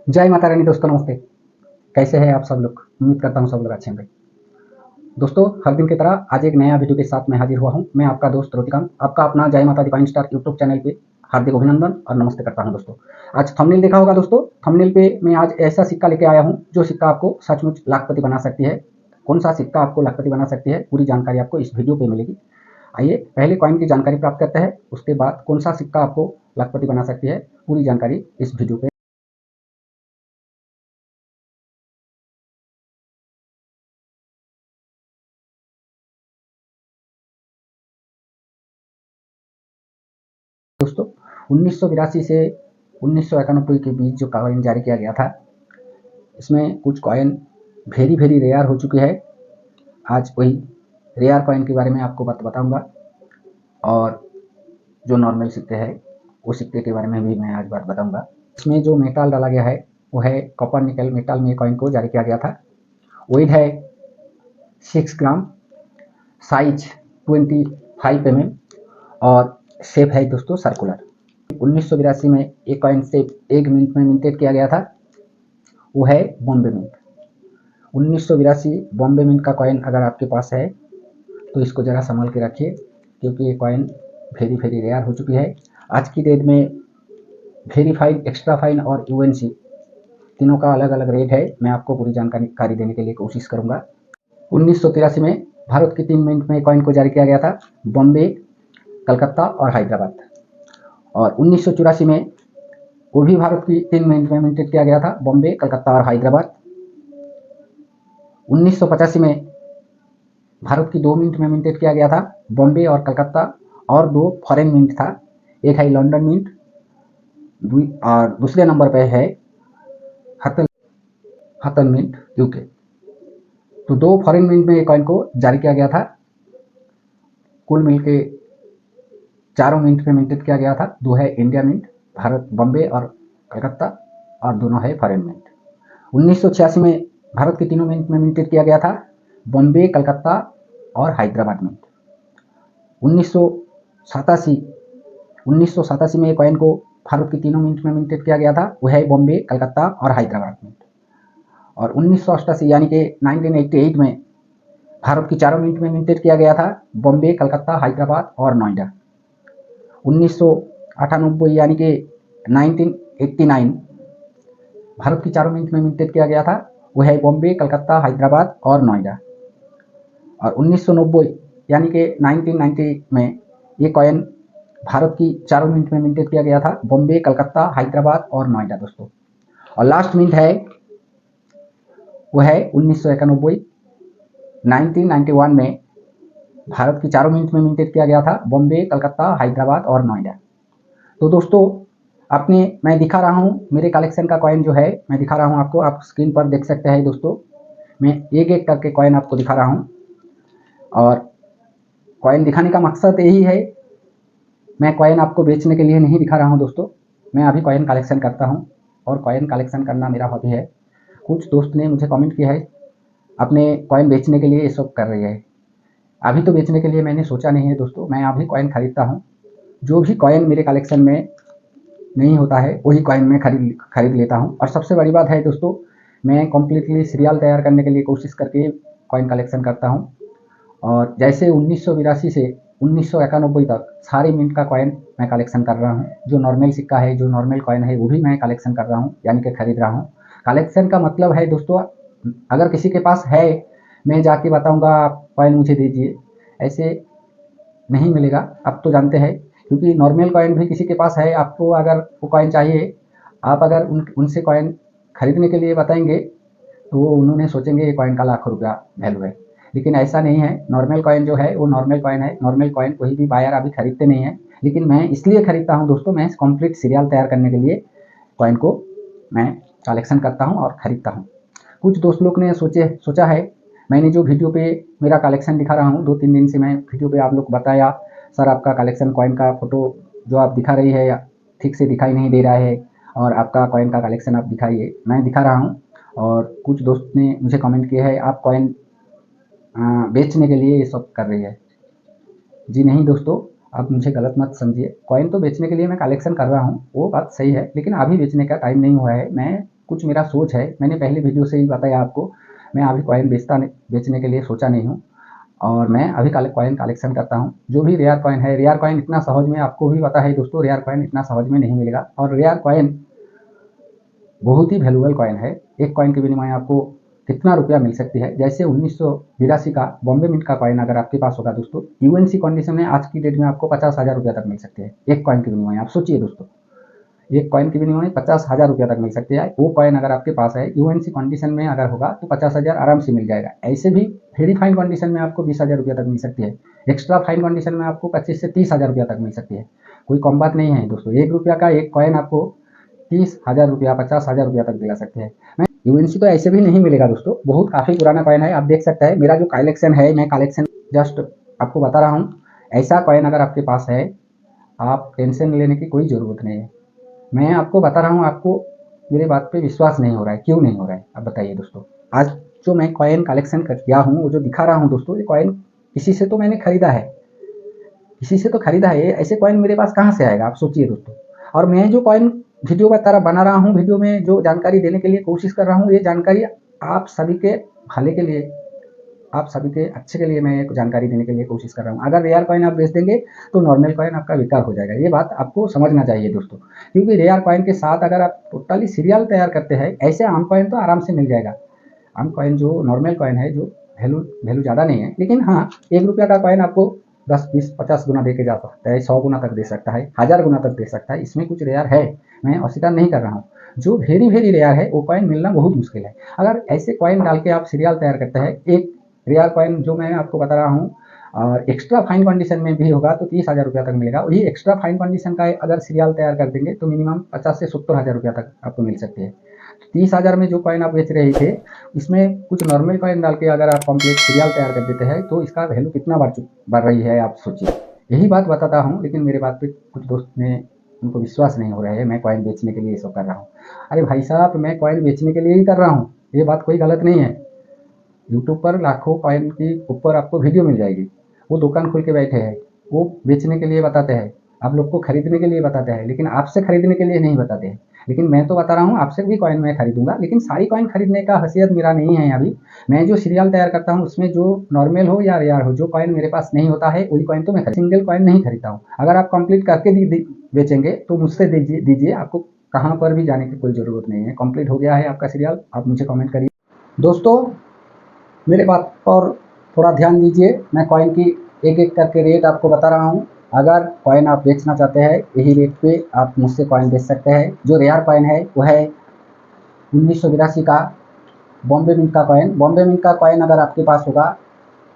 जय माता रानी दोस्तों, नमस्ते। कैसे हैं आप सब लोग? उम्मीद करता हूँ सब लोग अच्छे होंगे। दोस्तों, हर दिन की तरह आज एक नया वीडियो के साथ मैं हाजिर हुआ हूँ। मैं आपका दोस्त रोतिकांत, आपका अपना जय माता डिवाइन स्टार यूट्यूब चैनल पे हार्दिक अभिनंदन और नमस्ते करता हूँ दोस्तों। आज थंबनेल देखा होगा दोस्तों। थंबनेल पे मैं आज ऐसा सिक्का लेके आया हूँ जो सिक्का आपको सचमुच लाखपति बना सकती है। कौन सा सिक्का आपको लाखपति बना सकती है, पूरी जानकारी आपको इस वीडियो पे मिलेगी। आइए पहले कॉइन की जानकारी प्राप्त करते हैं, उसके बाद कौन सा सिक्का आपको लाखपति बना सकती है, पूरी जानकारी इस वीडियो पे। दोस्तों, 1982 से 1991 के बीच जो कॉइन जारी किया गया था, इसमें कुछ कॉइन वेरी वेरी रेयर हो चुकी है। आज वही रेयर कॉइन के बारे में आपको बताऊंगा, और जो नॉर्मल सिक्के हैं वो सिक्के के बारे में भी मैं आज बात बताऊंगा। इसमें जो मेटल डाला गया है वो है कॉपर निकल मेटल में कॉइन को जारी किया गया था। वेट है 6 ग्राम, साइज 25 mm और शेप है दोस्तों सर्कुलर। 1982 में एक कॉइन शेप 1 मिनट में मिंटेड किया गया था, वो है बॉम्बे मिंट। 1982 बॉम्बे मिंट का कॉइन अगर आपके पास है तो इसको ज़रा संभाल के रखिए, क्योंकि ये कॉइन वेरी वेरी रेयर हो चुकी है। आज की डेट में वेरी फाइन, एक्स्ट्रा फाइन और यूएनसी तीनों का अलग अलग रेट है। मैं आपको पूरी जानकारी देने के लिए कोशिश करूंगा। 1983 में भारत की 3 मिनट में कॉइन को जारी किया गया था, बॉम्बे, कलकत्ता और हैदराबाद। और 1984 में वो भी भारत की 3 मिनट में मिंटेड किया गया था, बॉम्बे, कलकत्ता और हैदराबाद। 1985 में भारत की 2 मिनट में मिंटेड किया गया था, बॉम्बे और कलकत्ता, और 2 फॉरेन मिंट था। एक है लंदन मिंट और दूसरे नंबर पे है हतन हतन मिंट यूके। तो 2 फॉरेन मिंट में कॉइन को जारी किया गया था। कुल मिलके 4 मिनट में मिंटेड किया गया था। 2 है इंडिया मिंट, भारत, बॉम्बे और कलकत्ता, और दोनों है फॉरेन मिंट। 1986 में भारत के 3 मिनट में मिंटेड किया गया था, बॉम्बे, कलकत्ता और हैदराबाद मिंट। 1987 1987 में कॉइन को भारत के 3 मिनट में मिंटेड किया गया था, वह है बॉम्बे, कलकत्ता और हैदराबाद मिंट। और 1988 यानी कि 1988 में भारत की 4 मिनट में मिंटेड किया गया था, बॉम्बे, कलकत्ता, हैदराबाद और नोएडा। 1998 यानी कि 1989 भारत की 4 मिनट में मिंटेड किया गया था, वह है बॉम्बे, कलकत्ता, हैदराबाद और नोएडा। और 1990 यानी कि 1990 में ये कॉइन भारत की 4 मिनट में मिंटेड किया गया था, बॉम्बे, कलकत्ता, हैदराबाद और नोएडा दोस्तों। और लास्ट मिंट है वो है 1991, 1991 में भारत की 4 मिनट में मिंटेड किया गया था, बॉम्बे, कलकत्ता, हैदराबाद और नोएडा। तो दोस्तों, अपने मैं दिखा रहा हूँ मेरे कलेक्शन का कॉइन जो है, मैं दिखा रहा हूँ आपको, आप स्क्रीन पर देख सकते हैं दोस्तों। मैं एक एक करके कॉइन आपको दिखा रहा हूँ, और कॉइन दिखाने का मकसद यही है, मैं कॉइन आपको बेचने के लिए नहीं दिखा रहा हूँ दोस्तों। मैं अभी कॉइन कलेक्शन करता हूँ, और कॉइन कलेक्शन करना मेरा हॉबी है। कुछ दोस्त ने मुझे कमेंट किया है, अपने कॉइन बेचने के लिए ये सब कर रही है। अभी तो बेचने के लिए मैंने सोचा नहीं है दोस्तों, मैं अभी कॉइन खरीदता हूँ। जो भी कॉइन मेरे कलेक्शन में नहीं होता है वही कॉइन मैं खरीद लेता हूँ। और सबसे बड़ी बात है दोस्तों, मैं कम्प्लीटली सीरियल तैयार करने के लिए कोशिश करके कॉइन कलेक्शन करता हूँ। और जैसे 1982 से 1991 तक सारे मिंट का कॉइन मैं कलेक्शन कर रहा हूँ। जो नॉर्मल सिक्का है, जो नॉर्मल कॉइन है, वो भी मैं कलेक्शन कर रहा हूँ, यानी कि खरीद रहा हूँ। कलेक्शन का मतलब है दोस्तों, अगर किसी के पास है, मैं जाके बताऊंगा आप कॉइन मुझे दीजिए, ऐसे नहीं मिलेगा। आप तो जानते हैं, क्योंकि नॉर्मल कॉइन भी किसी के पास है, आपको अगर वो कॉइन चाहिए, आप अगर उनसे कॉइन खरीदने के लिए बताएंगे तो वो उन्होंने सोचेंगे ये कॉइन का लाखों रुपया वैल्यू है। लेकिन ऐसा नहीं है। नॉर्मल कॉइन जो है वो नॉर्मल कॉइन है। नॉर्मल कॉइन कोई भी बायर अभी खरीदते नहीं है, लेकिन मैं इसलिए खरीदता हूँ दोस्तों, मैं कंप्लीट सीरियल तैयार करने के लिए कॉइन को मैं कलेक्शन करता हूँ और खरीदता हूँ। कुछ दोस्त लोग ने सोचा है, मैंने जो वीडियो पे मेरा कलेक्शन दिखा रहा हूँ, 2-3 दिन से मैं वीडियो पे आप लोग बताया, सर आपका कलेक्शन कॉइन का फोटो जो आप दिखा रही है ठीक से दिखाई नहीं दे रहा है, और आपका कॉइन का कलेक्शन आप दिखाइए। मैं दिखा रहा हूँ, और कुछ दोस्त ने मुझे कमेंट किया है, आप कॉइन बेचने के लिए ये सब कर रही है। जी नहीं दोस्तों, आप मुझे गलत मत समझिए। कॉइन तो बेचने के लिए मैं कलेक्शन कर रहा हूँ, वो बात सही है, लेकिन अभी बेचने का टाइम नहीं हुआ है। मैं कुछ मेरा सोच है, मैंने पहले वीडियो से ही बताया आपको, मैं अभी कॉइन बेचने के लिए सोचा नहीं हूँ और मैं अभी कॉइन कलेक्शन करता हूँ। जो भी रेयर कॉइन है, रेयर कॉइन इतना सहज में, आपको भी पता है दोस्तों, रेयर कॉइन इतना सहज में नहीं मिलेगा और रेयर कॉइन बहुत ही वैल्यूएबल कॉइन है। एक कॉइन के विनिमय आपको कितना रुपया मिल सकती है। जैसे 1982 का बॉम्बे मिंट का कॉइन अगर आपके पास होगा दोस्तों, यूएनसी कंडीशन में आज की डेट में आपको 50,000 रुपया तक मिल सकते हैं एक कॉइन के विनिमय। आप सोचिए दोस्तों, एक कॉइन के विनिमय 50,000 रुपया तक मिल सकते हैं। वो कॉइन अगर आपके पास है, यूएनसी कंडीशन में अगर होगा तो 50,000 आराम से मिल जाएगा। ऐसे भी वेरी फाइन कंडीशन में आपको 20,000 रुपया तक मिल सकती है। एक्स्ट्रा फाइन कंडीशन में आपको 25 से 30,000 रुपया तक मिल सकती है। कोई कम बात नहीं है दोस्तों। 1 रुपया का एक कॉइन आपको 30,000 रुपया, 50,000 रुपया तक दिला सकते हैं। मैं यूएनसी तो ऐसे भी नहीं मिलेगा दोस्तों, बहुत काफ़ी पुराना कॉइन है। आप देख सकते हैं मेरा जो कलेक्शन है, मैं कलेक्शन जस्ट आपको बता रहा हूँ। ऐसा कॉइन अगर आपके पास है, आप टेंशन लेने की कोई ज़रूरत नहीं है। मैं आपको बता रहा हूँ, आपको मेरे बात पे विश्वास नहीं हो रहा है, क्यों नहीं हो रहा है आप बताइए दोस्तों। आज जो मैं कॉइन कलेक्शन कर किया हूँ, वो जो दिखा रहा हूँ दोस्तों, ये कॉइन किसी से तो मैंने खरीदा है, किसी से तो खरीदा है। ऐसे कॉइन मेरे पास कहाँ से आएगा, आप सोचिए दोस्तों। और मैं जो कॉइन वीडियो बना रहा हूँ, वीडियो में जो जानकारी देने के लिए कोशिश कर रहा हूँ, ये जानकारी आप सभी के भले के लिए, आप सभी के अच्छे के लिए मैं एक जानकारी देने के लिए कोशिश कर रहा हूँ। अगर रेयर कॉइन आप बेच देंगे तो नॉर्मल कॉइन आपका बेकार हो जाएगा। ये बात आपको समझना चाहिए दोस्तों, क्योंकि रेयर कॉइन के साथ अगर आप टोटली सीरियल तैयार करते हैं, ऐसे आम कॉइन तो आराम से मिल जाएगा। आम कॉइन जो नॉर्मल कॉइन है, जो वैल्यू ज़्यादा नहीं है, लेकिन हाँ 1 रुपया का कॉइन आपको 10, 20, 50 गुना दे के जा सकता है, 100 गुना तक दे सकता है, 1000 गुना तक दे सकता है। इसमें कुछ रेयर है, मैं अस्वीकार नहीं कर रहा हूँ। जो वेरी रेयर है, वो कॉइन मिलना बहुत मुश्किल है। अगर ऐसे कॉइन डाल के आप सीरियल तैयार करते हैं, एक रेयर कॉइन जो मैं आपको बता रहा हूँ, और एक्स्ट्रा फाइन कंडीशन में भी होगा तो 30,000 रुपया तक मिलेगा। वही एक्स्ट्रा फाइन कंडीशन का अगर सीरियल तैयार कर देंगे तो मिनिमम 50 से 70,000 रुपया तक आपको मिल सकती है। 30,000 में जो कॉइन आप बेच रहे थे, इसमें कुछ नॉर्मल कॉइन डाल के अगर आप कंप्लीट सीरियल तैयार कर देते हैं तो इसका वैल्यू कितना बढ़ रही है, आप सोचिए। यही बात बताता हूँ, लेकिन मेरे बात पे कुछ दोस्त ने, उनको विश्वास नहीं हो रहा है। मैं कॉइन बेचने के लिए ये सब कर रहा हूँ। अरे भाई साहब, मैं कॉइन बेचने के लिए ही कर रहा हूँ, ये बात कोई गलत नहीं है। यूट्यूब पर लाखों कॉइन की ऊपर आपको वीडियो मिल जाएगी। वो दुकान खोल के बैठे हैं, वो बेचने के लिए बताते हैं, आप लोग को खरीदने के लिए बताते हैं, लेकिन आपसे खरीदने के लिए नहीं बताते हैं। लेकिन मैं तो बता रहा हूँ, आपसे भी कॉइन मैं खरीदूंगा, लेकिन सारी कॉइन खरीदने का हैसियत मेरा नहीं है अभी। मैं जो सीरियल तैयार करता हूँ, उसमें जो नॉर्मल हो या रेयर हो, जो कॉइन मेरे पास नहीं होता है, वही कॉइन तो मैं सिंगल कॉइन नहीं खरीदता हूँ। अगर आप कंप्लीट करके बेचेंगे तो मुझसे दीजिए, आपको कहाँ पर भी जाने की कोई ज़रूरत नहीं है। कंप्लीट हो गया है आपका सीरियल, आप मुझे कमेंट करिए। दोस्तों, मेरे बात पर थोड़ा ध्यान दीजिए। मैं कॉइन की एक एक करके रेट आपको बता रहा हूँ। अगर कॉइन आप बेचना चाहते हैं, यही रेट पे आप मुझसे कॉइन बेच सकते हैं। जो रेयर कॉइन है वो है 1982 का बॉम्बे मिंट का कॉइन। बॉम्बे मिंट का कॉइन अगर आपके पास होगा,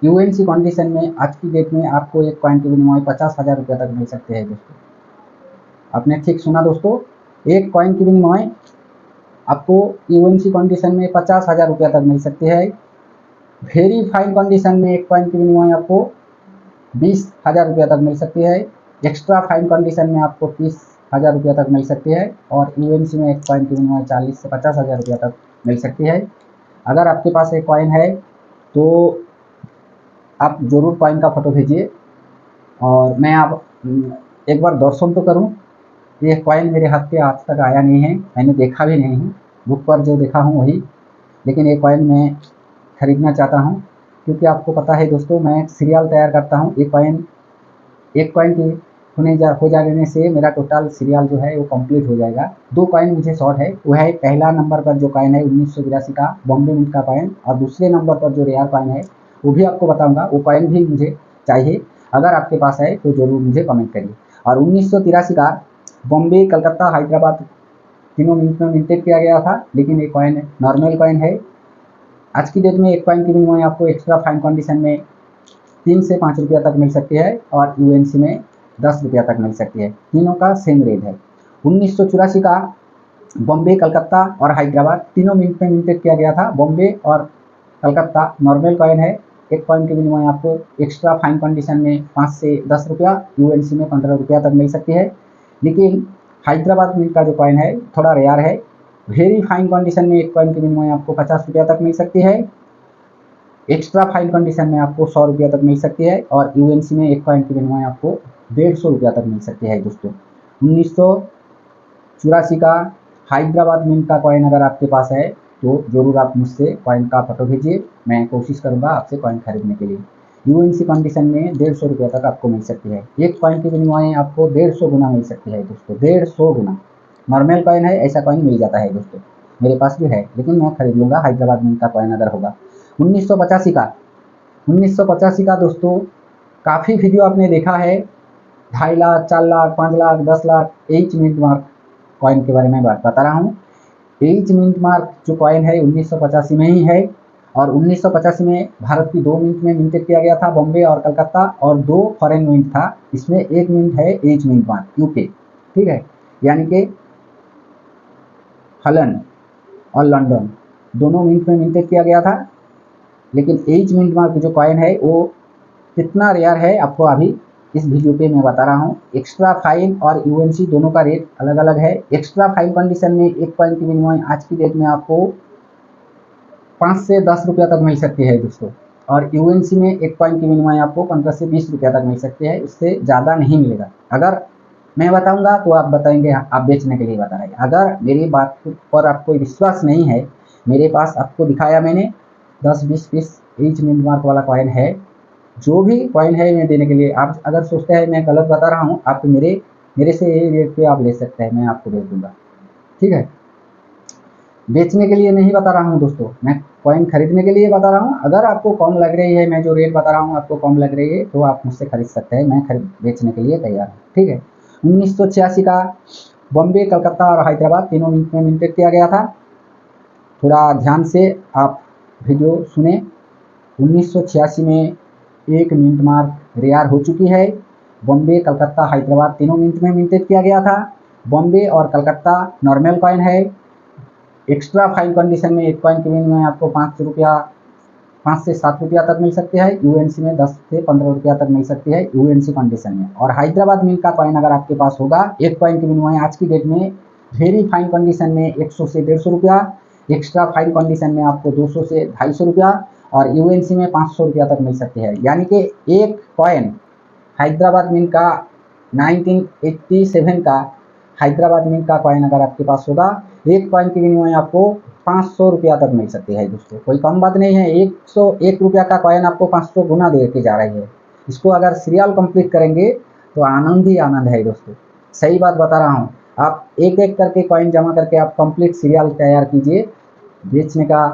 यूएनसी कंडीशन में आज की डेट में आपको एक कॉइन के विनिमय 50,000 रुपया तक मिल सकते हैं दोस्तों। आपने ठीक सुना दोस्तों, एक कॉइन के विनिमय आपको यूएनसी कंडीशन में 50,000 रुपया तक मिल सकते हैं। वेरी फाइन कंडीशन में एक कॉइन की विनिमय आपको 20,000 रुपया तक मिल सकती है। एक्स्ट्रा फाइन कंडीशन में आपको 30,000 रुपया तक मिल सकती है। और यूएनसी में एक कॉइन की विनिमय 40 से 50,000 रुपया तक मिल सकती है। अगर आपके पास एक कॉइन है तो आप ज़रूर कॉइन का फोटो भेजिए और मैं आप एक बार दर्शन तो करूं। ये कॉइन मेरे हाथ पे आज तक आया नहीं है, मैंने देखा भी नहीं है, बुक पर जो देखा हूँ वही। लेकिन ये कॉइन मैं खरीदना चाहता हूँ, क्योंकि आपको पता है दोस्तों, मैं सीरियल तैयार करता हूँ। एक कॉइन की हो जाने से मेरा टोटल सीरियल जो है वो कंप्लीट हो जाएगा। 2 कॉइन मुझे शॉर्ट है, वो है पहला नंबर पर जो कॉइन है 1982 का बॉम्बे मिंट का कॉइन, और दूसरे नंबर पर जो रेयर कॉइन है वो भी आपको बताऊंगा। वो कॉइन भी मुझे चाहिए, अगर आपके पास है तो ज़रूर मुझे कमेंट करिए। और 1983 का बॉम्बे, कलकत्ता, हैदराबाद तीनों मिंट में मिंटेड किया गया था, लेकिन ये कॉइन नॉर्मल कॉइन है। आज की डेट में एक कॉइन की विनिमय आपको एक्स्ट्रा फाइन कंडीशन में 3 से 5 रुपया तक मिल सकती है, और यूएनसी में 10 रुपया तक मिल सकती है। तीनों का सेम रेट है। 1984 का बॉम्बे, कलकत्ता और हैदराबाद तीनों मिंट में मिंटेड किया गया था। बॉम्बे और कलकत्ता नॉर्मल कॉइन है। एक कॉइन की विनिमय आपको एक्स्ट्रा फाइन कंडीशन में 5 से 10 रुपया, यूएनसी में 15 रुपया तक मिल सकती है। लेकिन हैदराबाद मिंट का जो कॉइन है थोड़ा रेयर है। वेरी फाइन कंडीशन में एक कॉइन की विनिमय आपको 50 रुपया तक मिल सकती है। एक्स्ट्रा फाइन कंडीशन में आपको 100 रुपया तक मिल सकती है, और यूएनसी में एक कॉइन की विनिमय आपको 150 रुपया तक मिल सकती है दोस्तों। 1984 का हैदराबाद मिंट का कॉइन अगर आपके पास है तो ज़रूर आप मुझसे कॉइन का फ़ोटो भेजिए, मैं कोशिश करूँगा आपसे कॉइन खरीदने के लिए। यूएनसी कंडीशन में 150 रुपये तक आपको मिल सकती है। एक कॉइन की विनिमय आपको 150 गुना मिल सकती है दोस्तों, 150 गुना। नॉर्मल कॉइन है, ऐसा कॉइन मिल जाता है दोस्तों, मेरे पास भी है, लेकिन मैं खरीद लूँगा हैदराबाद मिंट का कॉइन अगर होगा। 1985 का 1985 का दोस्तों काफ़ी वीडियो आपने देखा है, 2.5 lakh, 4 lakh, 5 lakh, 10 lakh H mint mark coin के बारे में बात बता रहा हूँ। एच मिंट मार्क जो कॉइन है 1985 में ही है, और 1985 में भारत की 2 मिंट में मिंटेड किया गया था, बॉम्बे और कलकत्ता, और 2 फॉरेन मिंट था। इसमें एक मिंट है एच मिंट मार्क यूके, ठीक है, यानी कि हॉलैंड और लंदन दोनों मिंट में मिंटेड किया गया था। लेकिन एच मिंट मार्क जो कॉइन है वो कितना रेयर है आपको अभी इस वीडियो पे मैं बता रहा हूँ। एक्स्ट्रा फाइन और यूएनसी दोनों का रेट अलग अलग है। एक्स्ट्रा फाइन कंडीशन में एक कॉइन की विनिमय आज की डेट में आपको 5 से 10 रुपया तक मिल सकती है दोस्तों, और यूएनसी में एक कॉइन की विनिमय आपको 15 से 20 रुपया तक मिल सकती है, इससे ज़्यादा नहीं मिलेगा। अगर मैं बताऊंगा तो आप बताएंगे आप बेचने के लिए बता रहे हैं। अगर मेरी बात पर आपको विश्वास नहीं है, मेरे पास आपको दिखाया मैंने 10-20 पीस एच मिंट मार्क वाला कॉइन है, जो भी कॉइन है मैं देने के लिए। आप अगर सोचते हैं मैं गलत बता रहा हूँ, आप मेरे से यही रेट पे आप ले सकते हैं, मैं आपको भेज दूंगा, ठीक है। बेचने के लिए नहीं बता रहा हूँ दोस्तों, मैं कॉइन खरीदने के लिए बता रहा हूँ। अगर आपको कम लग रही है, मैं जो रेट बता रहा हूँ आपको कम लग रही है, तो आप मुझसे खरीद सकते हैं, मैं बेचने के लिए तैयार हूँ, ठीक है। 1986 का बॉम्बे, कलकत्ता और हैदराबाद तीनों मिनट में मिंटेड किया गया था। थोड़ा ध्यान से आप वीडियो सुने। 1986 में एक मिंट मार्क रेयर हो चुकी है। बॉम्बे, कलकत्ता, हैदराबाद तीनों मिंट में मिंटेड किया गया था। बॉम्बे और कलकत्ता नॉर्मल कॉइन है। एक्स्ट्रा फाइन कंडीशन में एक कॉइन की विनिमय आपको 5 से 7 रुपया तक मिल सकती है। यूएनसी में 10 से 15 रुपया तक मिल सकती है यूएनसी कंडीशन में। और हैदराबाद मिंट का कॉइन अगर आपके पास होगा, एक कॉइन की विनिमय आज की डेट में वेरी फाइन कंडीशन में 100 से 150 रुपया, एक्स्ट्रा फाइन कंडीशन में आपको 200 से 250 रुपया, और यूएनसी में 500 रुपया तक मिल सकती है। यानी कि एक कॉइन हैदराबाद मिंट का 1987 का हैदराबाद मिंट का कॉइन अगर आपके पास होगा, एक कॉइन की विनिमय आपको 500 रुपया तक मिल सकती है दोस्तों, कोई कम बात नहीं है। 101 रुपया का कॉइन आपको 500 गुना दे के जा रही है। इसको अगर सीरियल कंप्लीट करेंगे तो आनंद ही आनंद है दोस्तों, सही बात बता रहा हूँ। आप एक एक करके कॉइन जमा करके आप कंप्लीट सीरियल तैयार कीजिए, बेचने का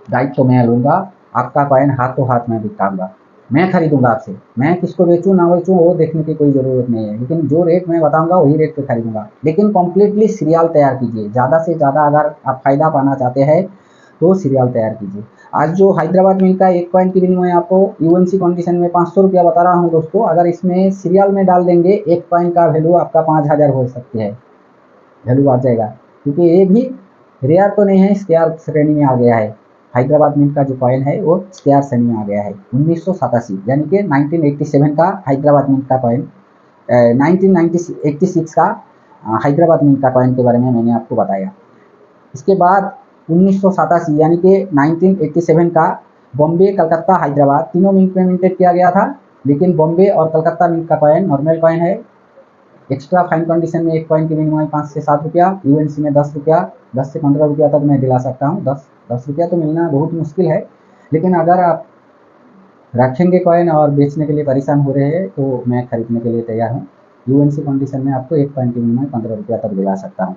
दायित्व तो मैं लूँगा, आपका कॉइन हाथों हाथ में बिकाऊंगा, मैं खरीदूंगा आपसे। मैं किसको बेचूं ना बेचूं वो देखने की कोई ज़रूरत नहीं है, लेकिन जो रेट मैं बताऊंगा वही रेट पे खरीदूंगा। लेकिन कम्प्लीटली सीरियल तैयार कीजिए, ज़्यादा से ज़्यादा अगर आप फ़ायदा पाना चाहते हैं तो सीरियल तैयार कीजिए। आज जो हैदराबाद मिंट का एक कॉइन की विनिमय आपको यूएनसी कंडीशन में 500 रुपया बता रहा हूँ दोस्तों, अगर इसमें सीरियल में डाल देंगे एक कॉइन का वैल्यू आपका 5000 हो सकती है, वैल्यू आ जाएगा, क्योंकि ये भी रेयर तो नहीं है, स्केयर श्रेणी में आ गया है। हैदराबाद मिंट का जो कॉइन है वो स्केयर श्रेणी में आ गया है। 1987 यानी कि 1987 का हैदराबाद मिंट का कॉइन, 1986 का हैदराबाद मिंट का कॉइन के बारे में मैंने आपको बताया। इसके बाद 1987 यानी कि 1987 का बॉम्बे, कलकत्ता, हैदराबाद तीनों मिंट में मिंटेड किया गया था। लेकिन बॉम्बे और कलकत्ता मिंट का कॉइन नॉर्मल कॉइन है। एक्स्ट्रा फाइन कंडीशन में एक कॉइन की विनिमय 5 से 7 रुपया, यूएनसी में 10 रुपया, 10 से 15 रुपया तक मैं दिला सकता हूँ। 10 रुपया तो मिलना बहुत मुश्किल है, लेकिन अगर आप रखेंगे कॉइन और बेचने के लिए परेशान हो रहे हैं तो मैं खरीदने के लिए तैयार हूँ। यूएनसी कंडीशन में आपको एक कॉइन की विनिमय 15 रुपया तक दिला सकता हूँ।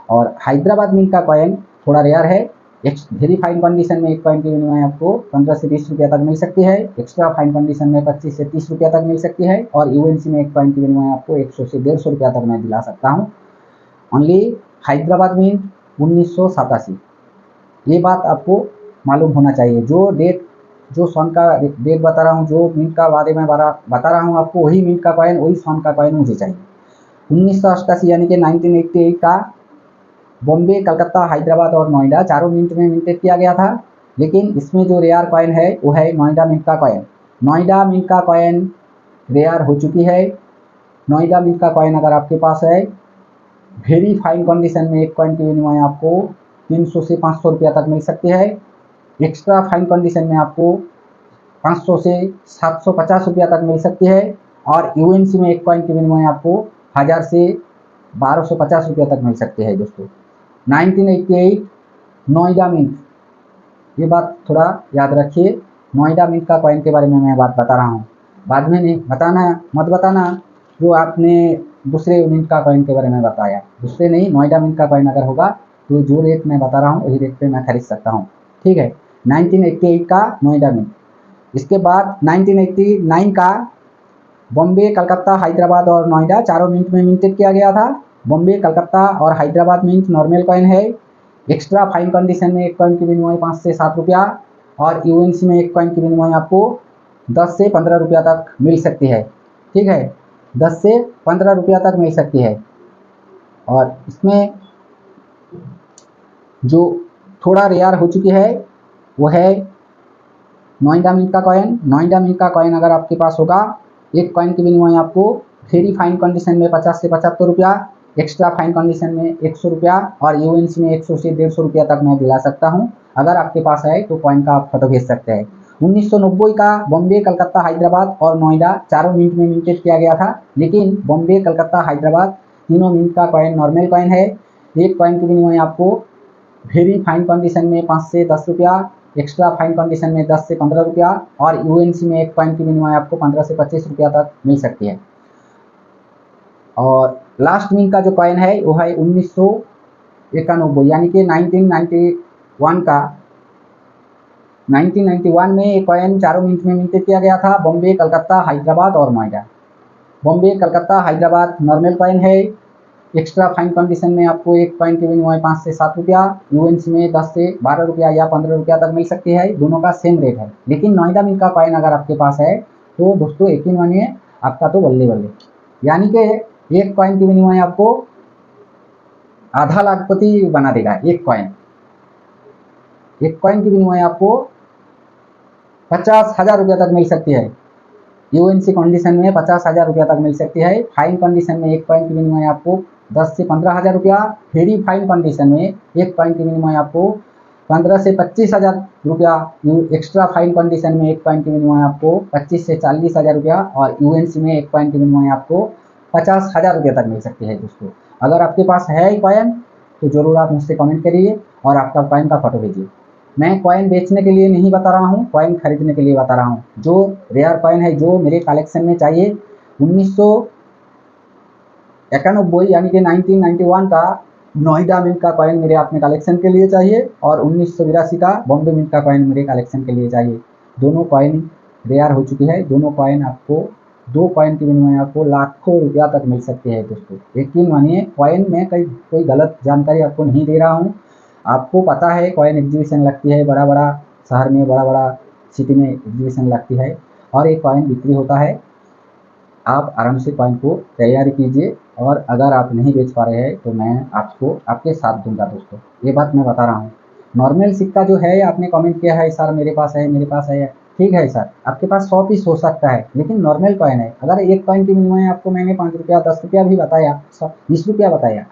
और हैदराबाद मिंट का कॉइन थोड़ा रेयर है। वेरी फाइन कंडीशन में एक कॉइन की विनिमय आपको 15 से 20 रुपया तक मिल सकती है। एक्स्ट्रा फाइन कंडीशन में 25 से 30 रुपया तक मिल सकती है। और यूएनसी में एक कॉइन की विनिमय आपको 100 से 150 रुपया तक मैं दिला सकता हूँ। ओनली हैदराबाद मिंट 1987, ये बात आपको मालूम होना चाहिए। जो डेट जो सन का डेट बता रहा हूँ, जो मिंट का बारे में बता रहा हूँ आपको, वही मिंट का कॉइन वही सन का कॉइन मुझे चाहिए। 1988 यानी कि 1988 का बॉम्बे, कलकत्ता, हैदराबाद और नोएडा चारों मिंट में मिंटेड किया गया था। लेकिन इसमें जो रेयर कॉइन है वो है नोएडा मिंट का कॉइन। नोएडा मिंट का कॉइन रेयर हो चुकी है। नोएडा मिंट का कॉइन अगर आपके पास है, वेरी फाइन कंडीशन में एक कॉइन की विनिमय आपको 300 से 500 रुपया तक मिल सकती है। एक्स्ट्रा फाइन कंडीशन में आपको 500 से 750 रुपया तक मिल सकती है। और यूएनसी में एक कॉइन की विनिमय आपको 1000 से 1250 रुपया तक मिल सकती है दोस्तों। 1988 नोएडा मिंट, ये बात थोड़ा याद रखिए। नोएडा मिंट का कॉइन के बारे में मैं बात बता रहा हूँ, बाद में नहीं बताना, मत बताना जो आपने दूसरे मिंट का कॉइन के बारे में बताया। दूसरे नहीं, नोएडा मिंट का कॉइन अगर होगा तो जो रेट मैं बता रहा हूँ वही रेट पे मैं खरीद सकता हूँ, ठीक है। 1988 का नोएडा मिंट। इसके बाद 1989 का बॉम्बे, कलकत्ता, हैदराबाद और नोएडा चारों मिंट में मिंटेड किया गया था। बॉम्बे, कलकत्ता और हैदराबाद मिंट नॉर्मल कॉइन है। एक्स्ट्रा फाइन कंडीशन में एक कॉइन की विनिमय 5 से 7 रुपया और यूएनसी में एक कॉइन की विनिमय आपको 10 से 15 रुपया तक मिल सकती है, ठीक है। 10 से 15 रुपया तक मिल सकती है। और इसमें जो थोड़ा रेयर हो चुकी है वो है नोएडा मिंट का कॉइन। नोएडा मिंट का कॉइन अगर आपके पास होगा, एक कॉइन की विनिमय आपको वेरी फाइन कंडीशन में 50 से 75 रुपया, एक्स्ट्रा फाइन कंडीशन में 100 रुपया और यूएनसी में 100 से 150 रुपया तक मैं दिला सकता हूं। अगर आपके पास है तो कॉइन का आप फोटो भेज सकते हैं। 1990 का बॉम्बे, कलकत्ता, हैदराबाद और नोएडा चारों मिंट में मिंटेड किया गया था, लेकिन बॉम्बे, कलकत्ता, हैदराबाद तीनों मिंट का कॉइन नॉर्मल कॉइन है। एक कॉइन की विनिमय आपको वेरी फाइन कंडीशन में 5 से 10 रुपया, एक्स्ट्रा फाइन कंडीशन में 10 से 15 रुपया और यूएनसी में एक कॉइन की विनिमय आपको 15 से 25 रुपया तक मिल सकती है। और लास्ट मिंट का जो कॉइन है वो है 1991 यानी कि 1991 का। 1991 में ये कॉइन चारों मिंट में मिंटेड किया गया था, बॉम्बे, कलकत्ता, हैदराबाद और नोएडा। बॉम्बे, कलकत्ता, हैदराबाद नॉर्मल कॉइन है। एक्स्ट्रा फाइन कंडीशन में आपको एक कॉइन की विनिमय 5 से 7 रुपया, यूएनसी में 10 से 12 रुपया या 15 रुपया तक मिल सकती है। दोनों का सेम रेट है। लेकिन नोएडा मिंट का कॉइन अगर आपके पास है तो दोस्तों यकीन मानिए आपका तो बल्ले बल्ले, यानी कि एक कॉइन की विनिमय आपको आधा लाखपति बना देगा। एक कॉइन की विनिमय आपको 50,000 रुपया तक मिल सकती है। यूएनसी कंडीशन में 50,000 रुपया तक मिल सकती है। फाइन कंडीशन में एक कॉइन की विनिमय आपको 10 से 15,000 रुपया। वेरी फाइन कंडीशन में एक कॉइन की विनिमय आपको 15 से 25,000 रुपया। एक्स्ट्रा फाइन कंडीशन में एक कॉइन की विनिमय आपको 25 से 40,000 रुपया और यूएनसी में एक कॉइन की विनिमय आपको 50,000 रुपया तक मिल सकती है। दोस्तों अगर आपके पास है कॉइन तो ज़रूर आप मुझसे कमेंट करिए और आपका कॉइन का फोटो भेजिए। मैं कॉइन बेचने के लिए नहीं बता रहा हूँ, कॉइन खरीदने के लिए बता रहा हूँ। जो रेयर कॉइन है जो मेरे कलेक्शन में चाहिए, 1991 यानी कि 1991 का नोएडा मिंट का कॉइन मेरे अपने कलेक्शन के लिए चाहिए और 1982 का बॉम्बे मिंट का कॉइन मेरे कलेक्शन के लिए चाहिए। दोनों कॉइन रेयर हो चुकी है। दोनों कॉइन आपको, दो कॉइन की विनिमय आपको लाखों रुपया तक मिल सकती है। दोस्तों यकीन मानिए कॉइन में कोई गलत जानकारी आपको नहीं दे रहा हूँ। आपको पता है कॉइन एग्जीबिशन लगती है, बड़ा बड़ा शहर में, बड़ा बड़ा सिटी में एग्जीबिशन लगती है और एक कॉइन बिक्री होता है। आप आराम से कॉइन को तैयारी कीजिए और अगर आप नहीं बेच पा रहे हैं तो मैं आपको आपके साथ दूंगा। दोस्तों ये बात मैं बता रहा हूँ। नॉर्मल सिक्का जो है आपने कमेंट किया है सर मेरे पास है, मेरे पास है, ठीक है सर, आपके पास 100 पीस हो सकता है, लेकिन नॉर्मल कॉइन है। अगर एक कॉइन की विनिमय आपको मैंने 5 रुपया 10 रुपया भी बताया, 20 रुपया बताया,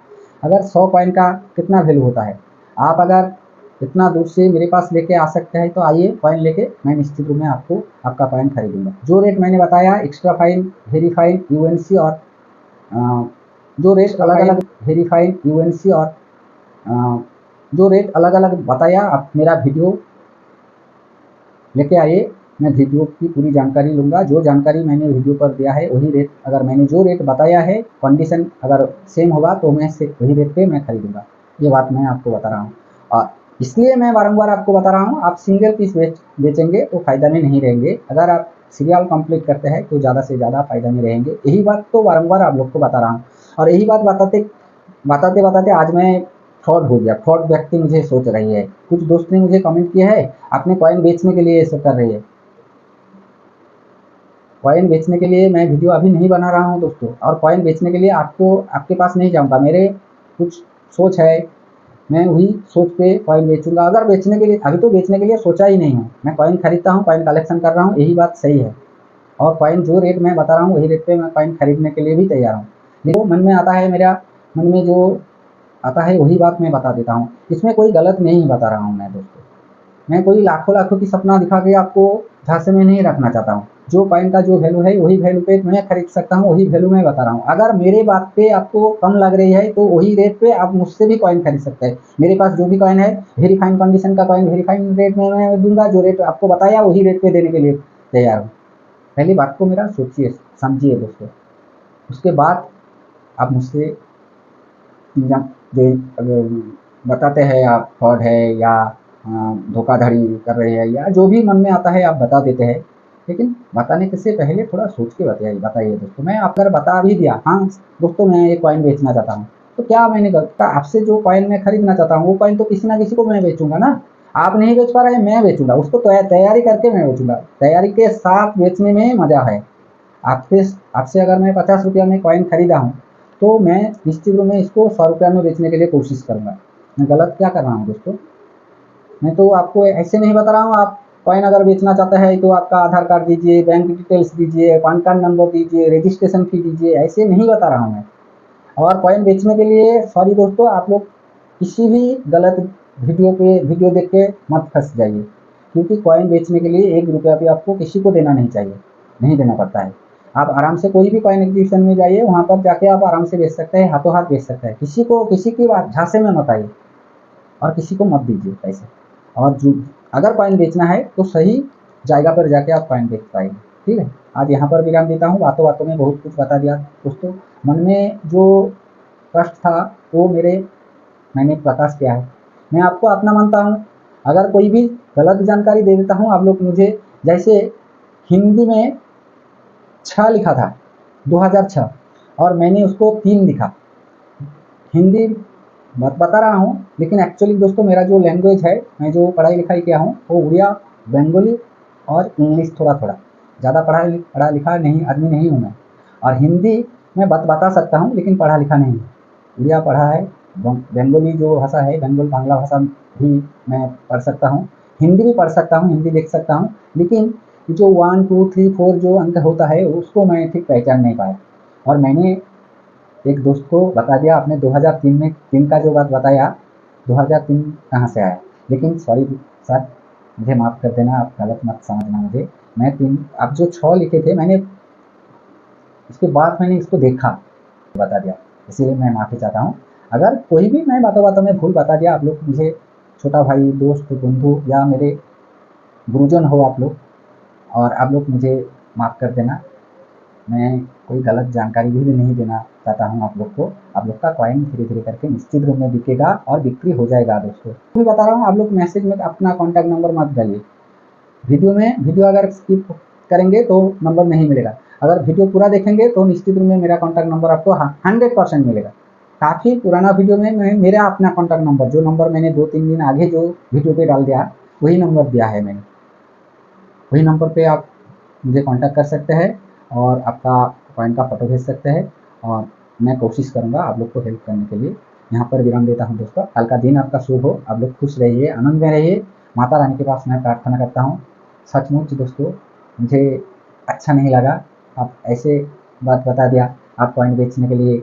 अगर 100 कॉइन का कितना वैल्यू होता है। आप अगर इतना दूर से मेरे पास लेके आ सकते हैं तो आइए कॉइन लेके, मैं निश्चित रूप में आपको आपका कॉइन खरीदूंगा। जो रेट मैंने बताया, extra fine, very fine, UNC और जो रेट अलग अलग, वेरी फाइन, यूएनसी और जो रेट अलग अलग बताया, आप मेरा वीडियो लेके आइए, मैं वीडियो की पूरी जानकारी लूँगा। जो जानकारी मैंने वीडियो पर दिया है वही रेट, अगर मैंने जो रेट बताया है कंडीशन अगर सेम होगा तो मैं वही रेट पे मैं खरीदूंगा। ये बात मैं आपको बता रहा हूँ और इसलिए मैं बारंबार आपको बता रहा हूँ, आप सिंगल पीस बेचेंगे तो फायदा में नहीं रहेंगे। अगर आप सीरियल कंप्लीट करते हैं तो ज़्यादा से ज़्यादा फायदा में रहेंगे। यही बात तो बारंबार आप लोग को बता रहा हूँ और यही बात बताते बताते आज मैं फ्रॉड हो गया। फ्रॉड व्यक्ति मुझे सोच रही है। कुछ दोस्त ने मुझे कमेंट किया है आपने कॉइन बेचने के लिए ऐसा कर रही है। कॉइन बेचने के लिए मैं वीडियो अभी नहीं बना रहा हूं दोस्तों, और कॉइन बेचने के लिए आपके पास नहीं जाऊंगा। मेरे कुछ सोच है, मैं वही सोच पे कॉइन बेचूंगा। अगर बेचने के लिए, अभी तो बेचने के लिए सोचा ही नहीं हूँ। मैं कॉइन खरीदता हूँ, कॉइन कलेक्शन कर रहा हूँ, यही बात सही है। और कॉइन जो रेट मैं बता रहा हूँ वही रेट पे मैं कॉइन खरीदने के लिए भी तैयार हूँ। जो मन में आता है, मेरा मन में जो आता है वही बात मैं बता देता हूँ। इसमें कोई गलत नहीं बता रहा हूँ मैं दोस्तों। मैं कोई लाखों लाखों की सपना दिखा के आपको झांसे में नहीं रखना चाहता हूँ। जो कॉइन का जो वैल्यू है वही वैल्यू पे मैं खरीद सकता हूँ, वही वैल्यू मैं बता रहा हूँ। अगर मेरे बात पे आपको कम लग रही है तो वही रेट पे आप मुझसे भी कॉइन खरीद सकते हैं। मेरे पास जो भी कॉइन है वेरीफाइड कंडीशन का कॉइन वेरीफाइड रेट में मैं दूंगा, जो रेट आपको बताया वही रेट पे देने के लिए तैयार हूँ। पहली बात को मेरा सोचिए समझिए दोस्तों, उसके बाद आप मुझसे जो बताते हैं आप फ्रॉड है या धोखाधड़ी कर रहे हैं या जो भी मन में आता है आप बता देते हैं, लेकिन बताने के से पहले थोड़ा सोच के बताइए दोस्तों। मैं अगर बता भी दिया हाँ दोस्तों मैं ये कॉइन बेचना चाहता हूँ, तो क्या मैंने गलत आपसे जो कॉइन मैं खरीदना चाहता हूँ वो कॉइन तो किसी ना किसी को मैं बेचूंगा ना। आप नहीं बेच पा रहे हैं, मैं बेचूंगा उसको, तैयारी करके मैं बेचूंगा। तैयारी के साथ बेचने में मजा है। आपसे आपसे अगर मैं 50 रुपया में कॉइन खरीदा हूँ तो मैं निश्चित रूप में इसको 100 रुपया में बेचने के लिए कोशिश करूँगा। मैं गलत क्या कर रहा हूँ दोस्तों? मैं तो आपको ऐसे नहीं बता रहा हूँ आप कॉइन अगर बेचना चाहते हैं तो आपका आधार कार्ड दीजिए, बैंक डिटेल्स दीजिए, पैन कार्ड नंबर दीजिए, रजिस्ट्रेशन फी दीजिए, ऐसे नहीं बता रहा हूँ मैं। और कॉइन बेचने के लिए सॉरी दोस्तों, आप लोग किसी भी गलत वीडियो देख के मत फंस जाइए, क्योंकि कॉइन बेचने के लिए 1 रुपया भी आपको किसी को देना नहीं चाहिए, नहीं देना पड़ता है। आप आराम से कोई भी कॉइन एग्जीबिशन में जाइए, वहाँ पर जाके आप आराम से बेच सकते हैं, हाथों हाथ बेच सकते हैं। किसी की बात झांसे में मत आइए और किसी को मत दीजिए पैसे। और जो अगर कॉइन बेचना है तो सही जगह पर जाके आप कॉइन बेच पाएंगे। ठीक है, आज यहाँ पर विराम देता हूँ। बातों बातों में बहुत कुछ बता दिया दोस्तों। मन में जो कष्ट था वो मैंने प्रकाश किया है। मैं आपको अपना मानता हूँ। अगर कोई भी गलत जानकारी दे देता हूँ आप लोग मुझे, जैसे हिंदी में 6 लिखा था 2006 और मैंने उसको 3 लिखा, हिंदी बता रहा हूँ, लेकिन एक्चुअली दोस्तों मेरा जो लैंग्वेज है, मैं जो पढ़ाई लिखाई किया हूँ वो उड़िया, बंगाली और इंग्लिश थोड़ा थोड़ा, ज़्यादा पढ़ा लिखा नहीं आदमी नहीं हूँ मैं। और हिंदी मैं बता सकता हूँ लेकिन पढ़ा लिखा नहीं हूँ। उड़िया पढ़ा है, बंगाली जो भाषा है बंगाल बांग्ला भाषा भी मैं पढ़ सकता हूँ, हिंदी भी पढ़ सकता हूँ, हिंदी लिख सकता हूँ, लेकिन जो 1 2 3 4 जो अंक होता है उसको मैं ठीक पहचान नहीं पाया। और मैंने एक दोस्त को बता दिया, आपने 2003 में 3 का जो बात बताया, 2003 कहाँ से आया? लेकिन सॉरी सर, मुझे माफ़ कर देना, आप गलत मत समझना मुझे। मैं 3 आप जो 6 लिखे थे मैंने इसके बाद मैंने इसको देखा, बता दिया, इसीलिए मैं माफ़ी चाहता हूँ। अगर कोई भी मैं बातों में भूल बता दिया, आप लोग मुझे छोटा भाई, दोस्त, बंधु या मेरे गुरुजन हो आप लोग, और आप लोग मुझे माफ़ कर देना। मैं कोई गलत जानकारी भी नहीं देना चाहता हूँ आप लोग को। आप लोग का कॉइन धीरे-धीरे करके निश्चित रूप में बिकेगा और बिक्री हो जाएगा दोस्तों। मैं बता रहा हूँ, आप लोग मैसेज में अपना कॉन्टैक्ट नंबर मत डालिए। वीडियो अगर स्किप करेंगे तो नंबर नहीं मिलेगा। अगर वीडियो पूरा देखेंगे तो निश्चित रूप में मेरा कॉन्टैक्ट नंबर आपको 100% मिलेगा। काफ़ी पुराना वीडियो में मैं मेरा अपना कॉन्टैक्ट नंबर, जो नंबर मैंने 2-3 दिन आगे जो वीडियो पे डाल दिया, वही नंबर दिया है मैंने। वही नंबर पे आप मुझे कॉन्टैक्ट कर सकते हैं और आपका कॉइन का फ़ोटो भेज सकते हैं, और मैं कोशिश करूँगा आप लोग को हेल्प करने के लिए। यहाँ पर विराम देता हूँ दोस्तों। कल का दिन आपका शुभ हो, आप लोग खुश रहिए, आनंद में रहिए। माता रानी के पास मैं प्रार्थना करता हूँ। सचमुच दोस्तों मुझे अच्छा नहीं लगा, आप ऐसे बात बता दिया, आप कॉइन बेचने के लिए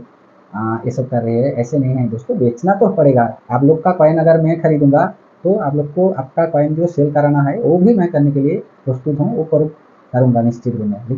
ये सब कर रहे हैं, ऐसे नहीं है दोस्तों, बेचना तो पड़ेगा। आप लोग का कॉइन अगर मैं खरीदूँगा तो आप लोग को आपका कॉइन जो सेल कराना है वो भी मैं करने के लिए प्रस्तुत हूँ, वो करूँगा निश्चित रूप में।